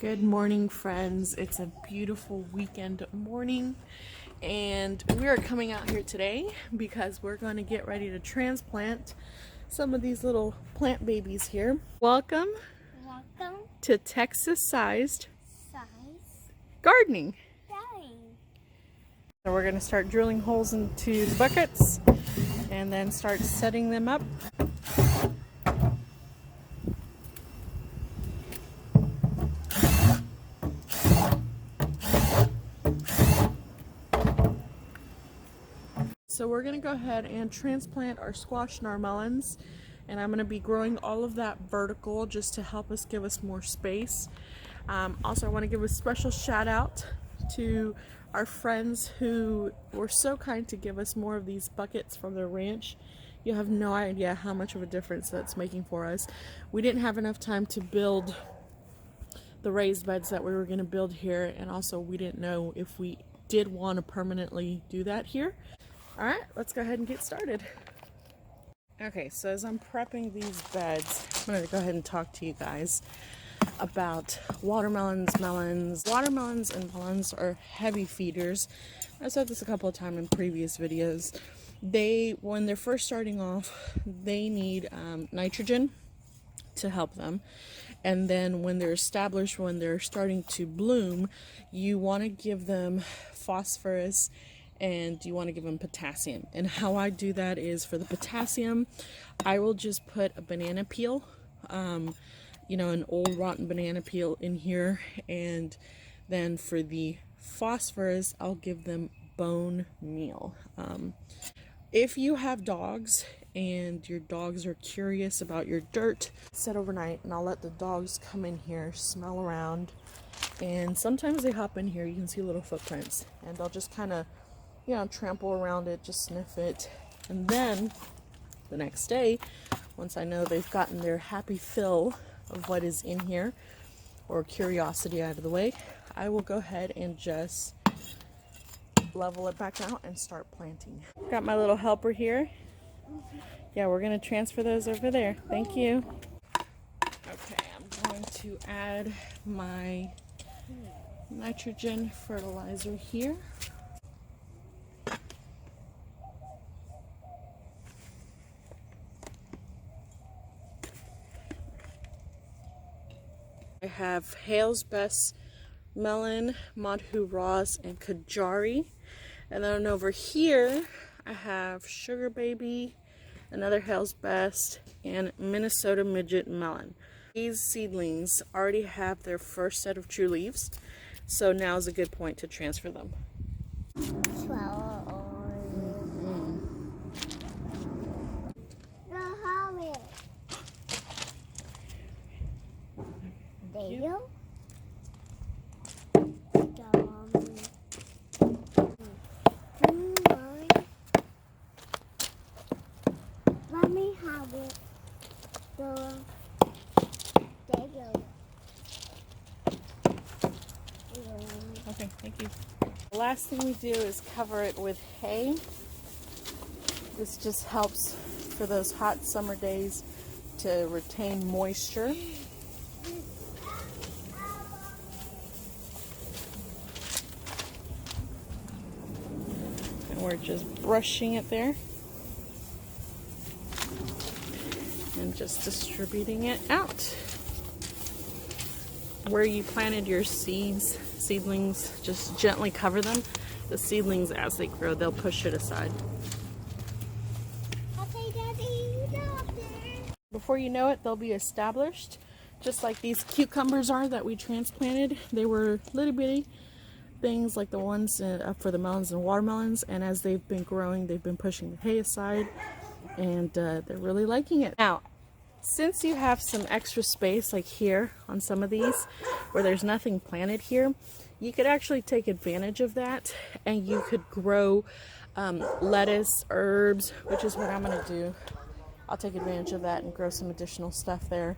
Good morning, friends. It's a beautiful weekend morning, and we are coming out here today because we're going to get ready to transplant some of these little plant babies here. Welcome to Texas-sized gardening. So we're going to start drilling holes into the buckets and then start setting them up. So we're going to go ahead and transplant our squash and our melons, and I'm going to be growing all of that vertical just to help us give us more space. Also, I want to give a special shout out to our friends who were so kind to give us more of these buckets from their ranch. You have no idea how much of a difference that's making for us. We didn't have enough time to build the raised beds that we were going to build here, and also we didn't know if we did want to permanently do that here. All right, let's go ahead and get started. Okay, so as I'm prepping these beds, I'm going to go ahead and talk to you guys about watermelons, melons. Watermelons and melons are heavy feeders. I've said this a couple of times in previous videos. When they're first starting off, they need nitrogen to help them. And then when they're established, when they're starting to bloom, you want to give them phosphorus and you want to give them potassium. And how I do that is, for the potassium, I will just put a banana peel, an old rotten banana peel in here. And then for the phosphorus, I'll give them bone meal. If you have dogs and your dogs are curious about your dirt, set overnight, and I'll let the dogs come in here, smell around, and sometimes they hop in here. You can see little footprints, and they'll just kind of trample around it, just sniff it. And then the next day, once I know they've gotten their happy fill of what is in here, or curiosity out of the way, I will go ahead and just level it back out and start planting. Got my little helper here. Yeah, we're going to transfer those over there. Thank you. Okay, I'm going to add my nitrogen fertilizer here. I have Hale's Best Melon, Madhu Ross, and Kajari. And then over here, I have Sugar Baby, another Hale's Best, and Minnesota Midget Melon. These seedlings already have their first set of true leaves, so now is a good point to transfer them. There you go. Let me have it. There you go. Okay, thank you. The last thing we do is cover it with hay. This just helps for those hot summer days to retain moisture. We're just brushing it there and just distributing it out. Where you planted your seedlings, just gently cover them. The seedlings, as they grow, they'll push it aside. Okay, Daddy, Before you know it, they'll be established, just like these cucumbers are that we transplanted. They were little bitty things like the ones for the melons and watermelons, and as they've been growing, they've been pushing the hay aside, and they're really liking it. Now, since you have some extra space like here on some of these where there's nothing planted here, you could actually take advantage of that, and you could grow lettuce, herbs, which is what I'm going to do. I'll take advantage of that and grow some additional stuff there.